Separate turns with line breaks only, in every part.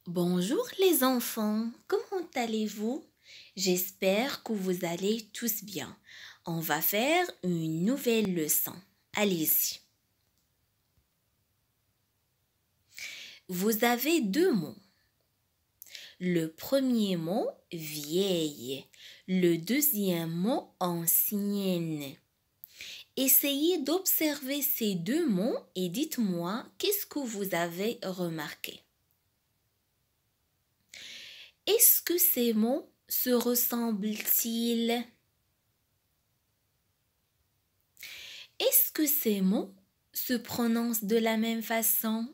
Bonjour les enfants, comment allez-vous? J'espère que vous allez tous bien. On va faire une nouvelle leçon. Allez-y. Vous avez deux mots. Le premier mot, vieille. Le deuxième mot, ancienne. Essayez d'observer ces deux mots et dites-moi qu'est-ce que vous avez remarqué. Est-ce que ces mots se ressemblent-ils? Est-ce que ces mots se prononcent de la même façon?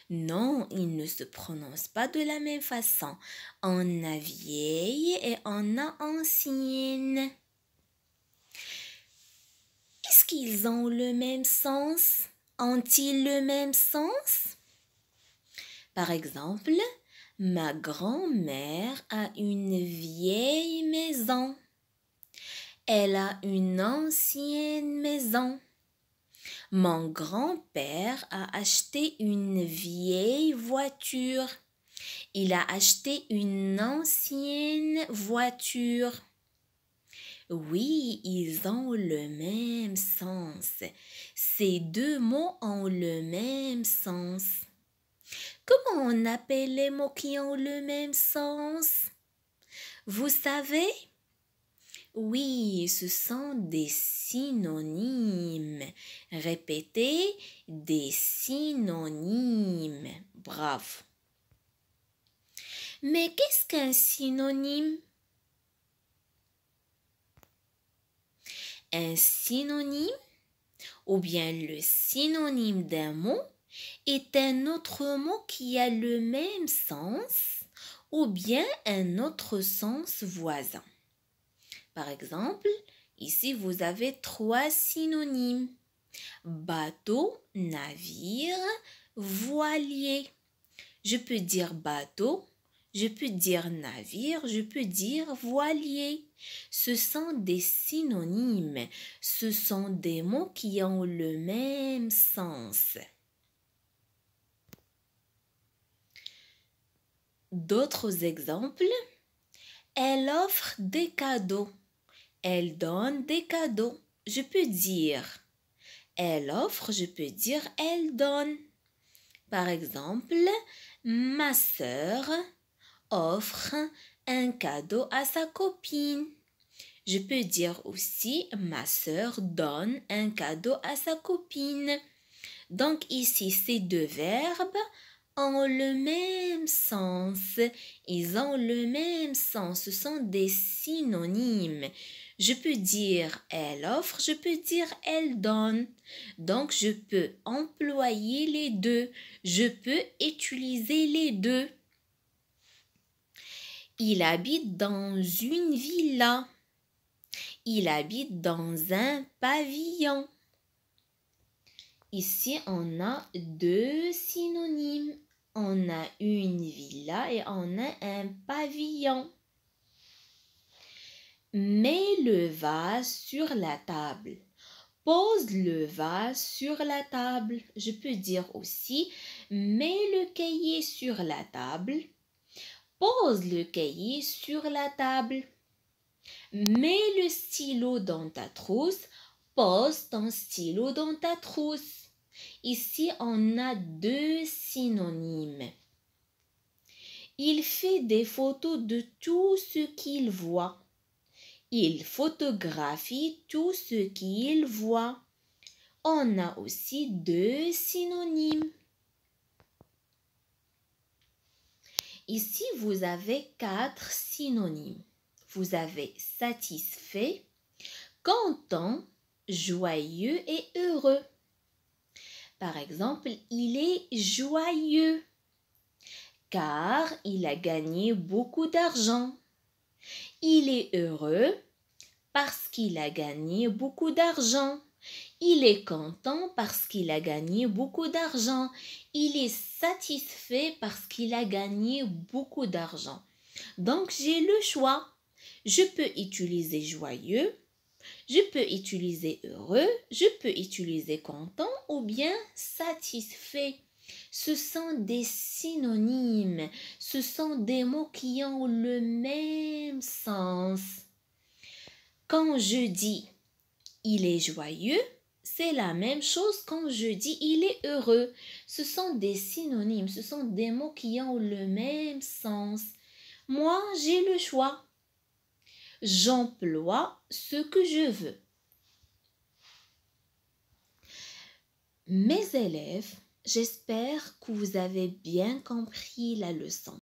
Non, ils ne se prononcent pas de la même façon. On a vieille et on a ancienne. Est-ce qu'ils ont le même sens? Ont-ils le même sens? Par exemple, ma grand-mère a une vieille maison. Elle a une ancienne maison. Mon grand-père a acheté une vieille voiture. Il a acheté une ancienne voiture. Oui, ils ont le même sens. Ces deux mots ont le même sens. Comment on appelle les mots qui ont le même sens? Vous savez? Oui, ce sont des synonymes. Répétez, des synonymes. Bravo. Mais qu'est-ce qu'un synonyme? Un synonyme, ou bien le synonyme d'un mot, est un autre mot qui a le même sens, ou bien un autre sens voisin. Par exemple, ici vous avez trois synonymes. Bateau, navire, voilier. Je peux dire bateau, je peux dire navire, je peux dire voilier. Ce sont des synonymes. Ce sont des mots qui ont le même sens. D'autres exemples. Elle offre des cadeaux. Elle donne des cadeaux. Je peux dire elle offre, je peux dire elle donne. Par exemple, ma sœur offre un cadeau à sa copine. Je peux dire aussi ma sœur donne un cadeau à sa copine. Donc ici, ces deux verbes ont le même sens. Ils ont le même sens. Ce sont des synonymes. Je peux dire elle offre, je peux dire elle donne. Donc je peux employer les deux. Je peux utiliser les deux. Il habite dans une villa. Il habite dans un pavillon. Ici, on a deux synonymes. On a une villa et on a un pavillon. Mets le vase sur la table. Pose le vase sur la table. Je peux dire aussi, mets le cahier sur la table. Pose le cahier sur la table. Mets le stylo dans ta trousse. Pose ton stylo dans ta trousse. Ici, on a deux synonymes. Il fait des photos de tout ce qu'il voit. Il photographie tout ce qu'il voit. On a aussi deux synonymes. Ici, vous avez quatre synonymes. Vous avez satisfait, content, joyeux et heureux. Par exemple, il est joyeux car il a gagné beaucoup d'argent. Il est heureux parce qu'il a gagné beaucoup d'argent. Il est content parce qu'il a gagné beaucoup d'argent. Il est satisfait parce qu'il a gagné beaucoup d'argent. Donc, j'ai le choix. Je peux utiliser joyeux, je peux utiliser heureux, je peux utiliser content ou bien satisfait. Ce sont des synonymes. Ce sont des mots qui ont le même sens. Quand je dis il est joyeux, c'est la même chose quand je dis il est heureux. Ce sont des synonymes, ce sont des mots qui ont le même sens. Moi, j'ai le choix. J'emploie ce que je veux. Mes élèves, j'espère que vous avez bien compris la leçon.